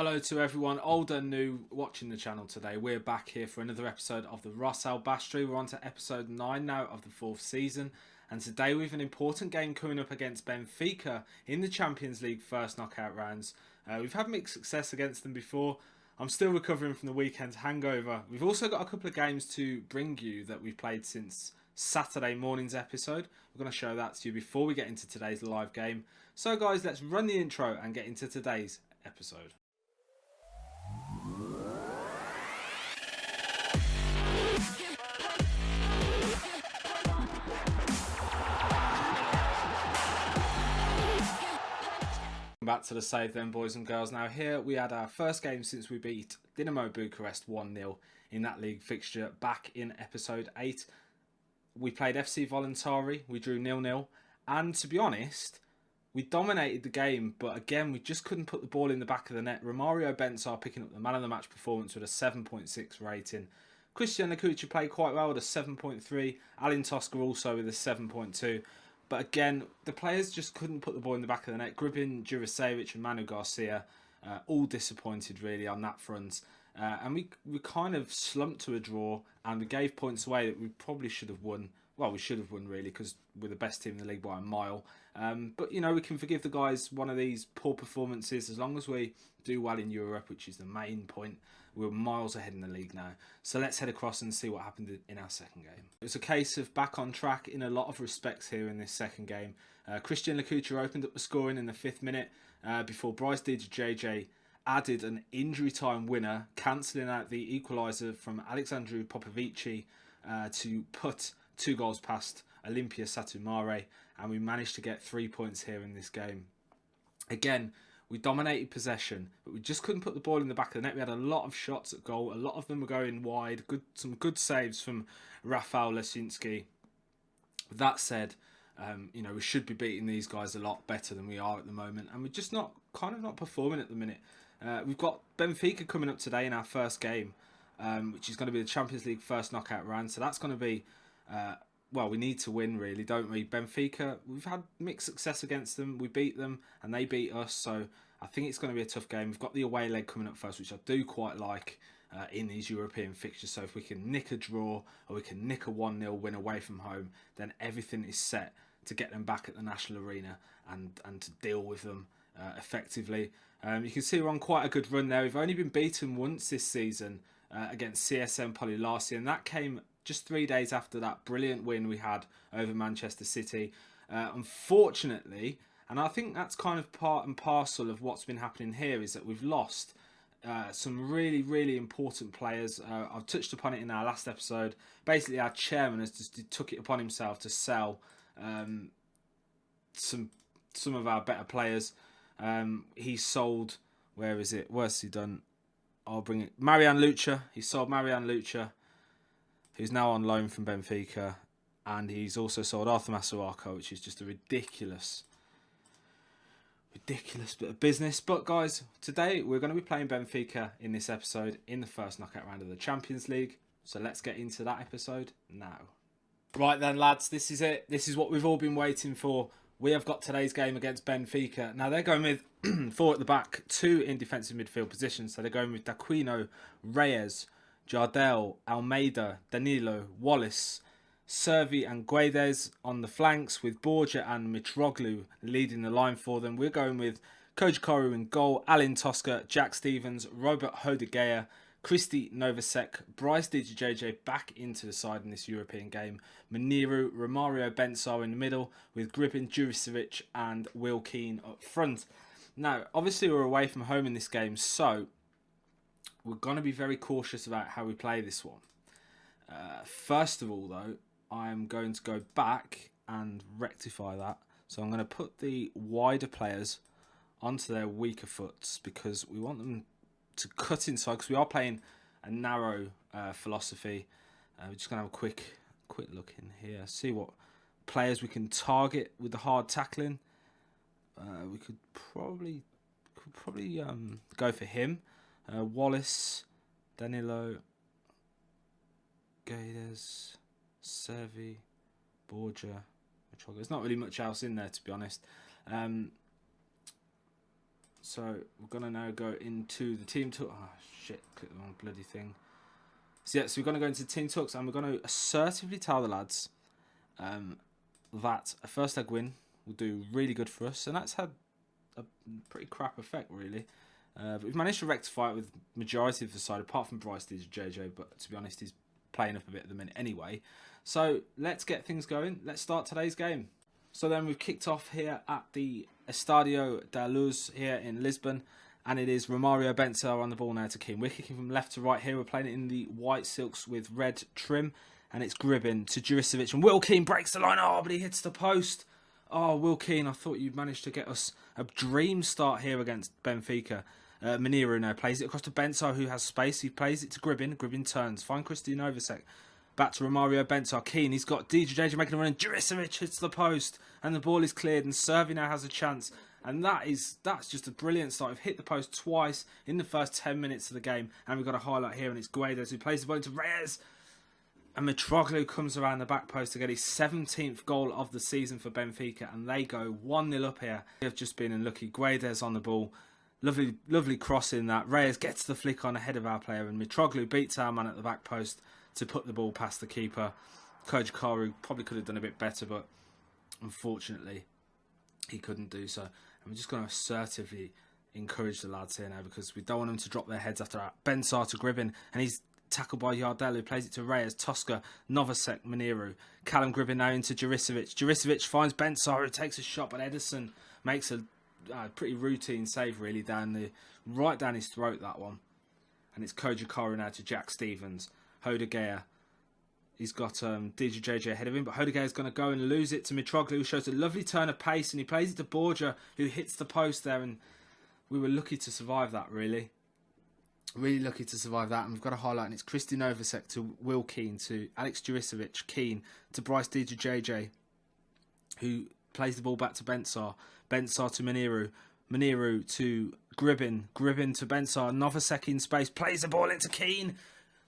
Hello to everyone, old and new, watching the channel today. We're back here for another episode of the Ros-Albastrii. We're on to episode 9 now of the 4th season. And today we have an important game coming up against Benfica in the Champions League first knockout rounds. We've had mixed success against them before. I'm still recovering from the weekend's hangover. We've also got a couple of games to bring you that we've played since Saturday morning's episode. We're going to show that to you before we get into today's live game. So guys, let's run the intro and get into today's episode. Back to the save then, boys and girls. Now here we had our first game since we beat Dinamo Bucharest 1-0 in that league fixture back in episode 8. We played FC Voluntari, we drew 0-0, and to be honest, we dominated the game, but again we just couldn't put the ball in the back of the net. Romario Bensar picking up the man of the match performance with a 7.6 rating. Christian Lakucha played quite well with a 7.3, Alin Tosca also with a 7.2. But again, the players just couldn't put the ball in the back of the net. Gribin, Juricevic and Manu Garcia, all disappointed really on that front. And we kind of slumped to a draw and we gave points away that we probably should have won. Well, we should have won really because we're the best team in the league by a mile. But, you know, we can forgive the guys one of these poor performances as long as we do well in Europe, which is the main point. We're miles ahead in the league now. So let's head across and see what happened in our second game. It was a case of back on track in a lot of respects here in this second game. Christian Lakucha opened up the scoring in the 5th minute before Bryce JJ added an injury time winner, cancelling out the equaliser from Alexandru Popovici to put 2 goals past Olympia Satumare, and we managed to get 3 points here in this game. Again, we dominated possession, but we just couldn't put the ball in the back of the net. We had a lot of shots at goal. A lot of them were going wide. Some good saves from Rafał Lesinski. That said, you know, we should be beating these guys a lot better than we are at the moment, and we're just not performing at the minute. We've got Benfica coming up today in our first game, which is going to be the Champions League first knockout round. So that's going to be, well, we need to win really, don't we? Benfica, we've had mixed success against them. We beat them and they beat us. So I think it's going to be a tough game. We've got the away leg coming up first, which I do quite like in these European fixtures. So if we can nick a draw or we can nick a 1-0 win away from home, then everything is set to get them back at the national arena and to deal with them effectively. You can see we're on quite a good run there. We've only been beaten once this season against CSM Polilarsi, and that came just 3 days after that brilliant win we had over Manchester City. Unfortunately, and I think that's kind of part and parcel of what's been happening here, is that we've lost some really important players. I've touched upon it in our last episode. Basically, our chairman has just took it upon himself to sell some of our better players. He sold, where is it? Where's he done? I'll bring it. Marian Lucha. He sold Marian Lucha, who's now on loan from Benfica, and he's also sold Arthur Masuako, which is just a ridiculous bit of business. But guys, today we're going to be playing Benfica in this episode in the first knockout round of the Champions League. So let's get into that episode now. Right then, lads, this is it. This is what we've all been waiting for. We have got today's game against Benfica. Now, they're going with 4 at the back, 2 in defensive midfield positions. So they're going with Daquino, Reyes, Jardel, Almeida, Danilo, Wallace, Servi and Guedes on the flanks, with Borja and Mitroglou leading the line for them. We're going with Kojkoru in goal, Alin Tosca, Jack Stevens, Robert Hodegea, Christy Novacek, Bryce JJ back into the side in this European game, Maniru, Romario Bensar in the middle, with Gribin, Juricevic and Will Keane up front. Now, obviously we're away from home in this game, so we're going to be very cautious about how we play this one. First of all, though, I'm going to go back and rectify that. So I'm going to put the wider players onto their weaker foots because we want them to cut inside, because we are playing a narrow philosophy. We're just going to have a quick look in here, see what players we can target with the hard tackling. We could probably go for him. Wallace, Danilo, Guedes, Servi, Borja. There's not really much else in there, to be honest. So we're going to now go into the team talk. Oh, shit. Click the wrong bloody thing. So, yeah, so we're going to go into team talks and we're going to assertively tell the lads that a first leg win will do really good for us. And that's had a pretty crap effect, really. But we've managed to rectify it with majority of the side, apart from Bryce JJ. But to be honest, he's playing up a bit at the minute anyway. So let's get things going. Let's start today's game. So then we've kicked off here at the Estadio Da Luz here in Lisbon. And it is Romario Benzer on the ball now to Keane. We're kicking from left to right here. We're playing it in the white silks with red trim. And it's Gribin to Juricevic. And Will Keane breaks the line. Oh, but he hits the post. Oh, Will Keane, I thought you'd managed to get us a dream start here against Benfica. Mineiro now plays it across to Benzer, who has space. He plays it to Gribin. Gribin turns. Find Christian Novacek. Back to Romario Benzer. Keane, he's got DJ making a run. And Juricevic hits the post. And the ball is cleared. And Servi now has a chance. And that's just a brilliant start. We've hit the post twice in the first 10 minutes of the game. And we've got a highlight here. And it's Guedes who plays the ball into Reyes. And Mitroglou comes around the back post to get his 17th goal of the season for Benfica. And they go 1-0 up here. They have just been unlucky. Guedes on the ball. Lovely cross in that. Reyes gets the flick on ahead of our player. And Mitroglou beats our man at the back post to put the ball past the keeper. Kojikaru probably could have done a bit better. But unfortunately, he couldn't do so. And we're just going to assertively encourage the lads here now because we don't want them to drop their heads after that. Benzer to Gribin. And he's tackled by Yardell, who plays it to Reyes, Tosca, Novacek, Mineiro. Callum Gribin now into Juricevic. Juricevic finds Benzer, who takes a shot, but Edison makes a pretty routine save, really, right down his throat, that one. And it's Kojikaru now to Jack Stevens. Hodegea. He's got DJJ ahead of him, but Hodegea's going to go and lose it to Mitroglou, who shows a lovely turn of pace, and he plays it to Borja, who hits the post there, and we were lucky to survive that, really. Really lucky to survive that, and we've got a highlight, and it's Christian Novacek to Will Keane, to Alex Juricevic, Keane, to Bryce DJJ, who plays the ball back to Benzer, Benzer to Mineiro to Gribin, Gribin to Benzer, Novacek in space, plays the ball into Keane,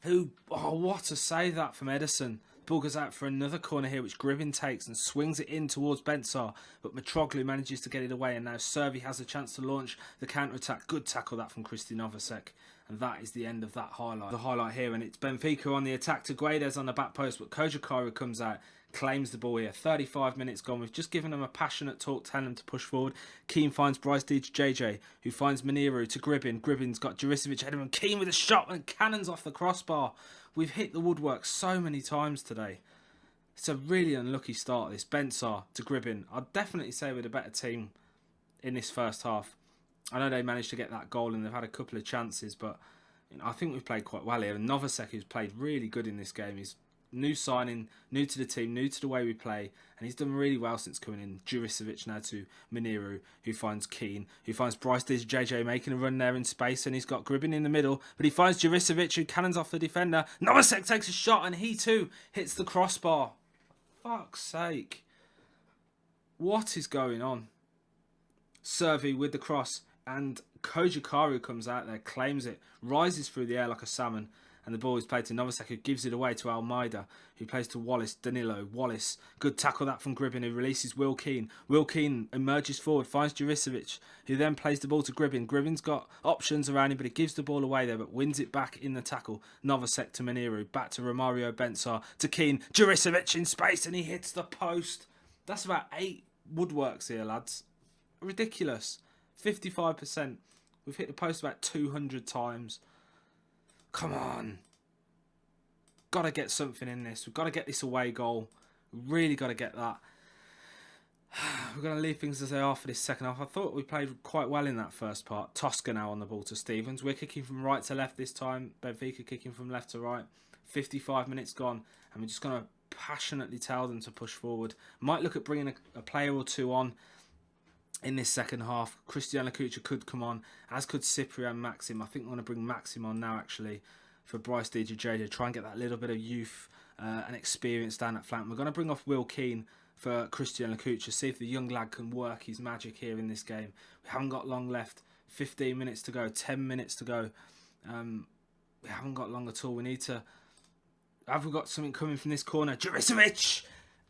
who, oh, what a save that from Edison. Ball goes out for another corner here, which Gribin takes and swings it in towards Benzer, but Mitroglou manages to get it away, and now Servi has a chance to launch the counter-attack. Good tackle that from Christian Novacek, and that is the end of that highlight. The highlight here, and it's Benfica on the attack to Guedes on the back post, but Kojikaru comes out, claims the ball here. 35 minutes gone. We've just given them a passionate talk, telling them to push forward. Keane finds Bryce JJ, who finds Mineiro to Gribin. Gribin's got Juricevic ahead of him. Keane with a shot and cannons off the crossbar. We've hit the woodwork so many times today. It's a really unlucky start, this. Benzer to Gribin. I'd definitely say we're the better team in this first half. I know they managed to get that goal and they've had a couple of chances, but I think we've played quite well here. And Novacek, who's played really good in this game, he's new signing, new to the team, new to the way we play, and he's done really well since coming in. Juricevic now to Mineiro, who finds Keane, who finds Bryce JJ making a run there in space, and he's got Gribin in the middle, but he finds Juricevic, who cannons off the defender. Novacek takes a shot, and he too hits the crossbar. Fuck's sake. What is going on? Servi with the cross, and Kojikaru comes out there, claims it, rises through the air like a salmon, and the ball is played to Novacek, who gives it away to Almeida, who plays to Wallace, Danilo, Wallace. Good tackle that from Gribin, who releases Will Keane. Will Keane emerges forward, finds Juricevic, who then plays the ball to Gribin. Gribin's got options around him, but he gives the ball away there, but wins it back in the tackle. Novacek to Mineiro, back to Romario Benzer, to Keane. Juricevic in space, and he hits the post. That's about 8 woodworks here, lads. Ridiculous. 55%. We've hit the post about 200 times. Come on. Got to get something in this. We've got to get this away goal. Really got to get that. We're going to leave things as they are for this second half. I thought we played quite well in that first part. Tosca now on the ball to Stevens. We're kicking from right to left this time. Benfica kicking from left to right. 55 minutes gone. And we're just going to passionately tell them to push forward. Might look at bringing a player or two on in this second half. Cristiano Kucha could come on, as could Cyprian Maxim. I think we're going to bring Maxim on now, actually, for Bryce DJJ to try and get that little bit of youth and experience down that flank. We're going to bring off Will Keane for Cristiano Kucha, see if the young lad can work his magic here in this game. We haven't got long left. 15 minutes to go, 10 minutes to go. We haven't got long at all. We need to... Have we got something coming from this corner? Juricevic!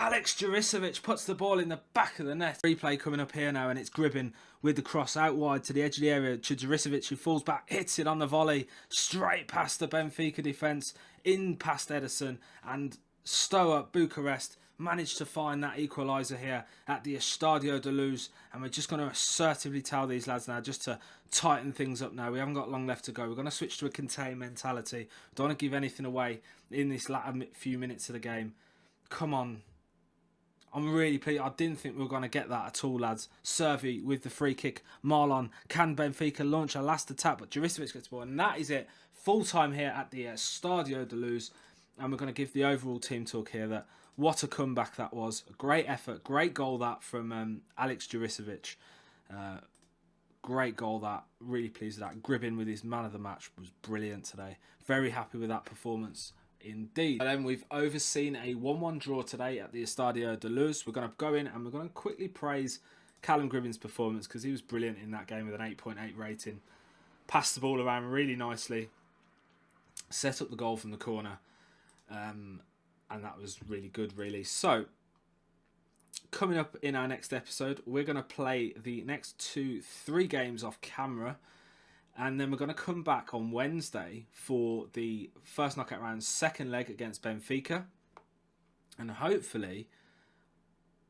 Alex Juricevic puts the ball in the back of the net. Replay coming up here now, and it's Gribben with the cross out wide to the edge of the area to Juricevic, who falls back, hits it on the volley, straight past the Benfica defence, in past Ederson, and Stoa Bucharest managed to find that equaliser here at the Estadio Da Luz, and we're just going to assertively tell these lads now just to tighten things up now. We haven't got long left to go. We're going to switch to a contain mentality. Don't want to give anything away in this latter few minutes of the game. Come on. I'm really pleased. I didn't think we were going to get that at all, lads. Servi with the free kick. Marlon, can Benfica launch a last attack? But Juricevic gets the ball. And that is it. Full time here at the Estadio Da Luz. And we're going to give the overall team talk here. That what a comeback that was. A great effort. Great goal that from Alex Juricevic. Great goal that. Really pleased with that. Gribben with his man of the match was brilliant today. Very happy with that performance. Indeed. And then we've overseen a 1-1 draw today at the Estadio Da Luz. We're going to go in and we're going to quickly praise Callum Gribben's performance because he was brilliant in that game with an 8.8 rating. Passed the ball around really nicely. Set up the goal from the corner. And that was really good, really. So, coming up in our next episode, we're going to play the next 2-3 games off camera. And then we're going to come back on Wednesday for the first knockout round, second leg against Benfica. And hopefully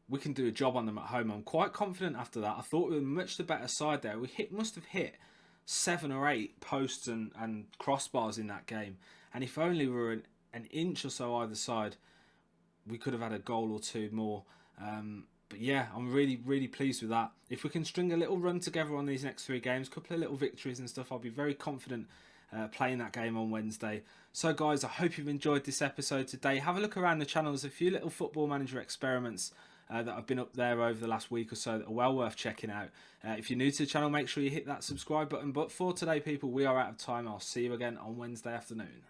we can do a job on them at home. I'm quite confident after that. I thought we were much the better side there. We must have hit 7 or 8 posts and crossbars in that game. And if only we were an inch or so either side, we could have had a goal or 2 more. But yeah, I'm really, really pleased with that. If we can string a little run together on these next 3 games, a couple of little victories and stuff, I'll be very confident playing that game on Wednesday. So guys, I hope you've enjoyed this episode today. Have a look around the channel. There's a few little Football Manager experiments that have been up there over the last week or so that are well worth checking out. If you're new to the channel, make sure you hit that subscribe button. But for today, people, we are out of time. I'll see you again on Wednesday afternoon.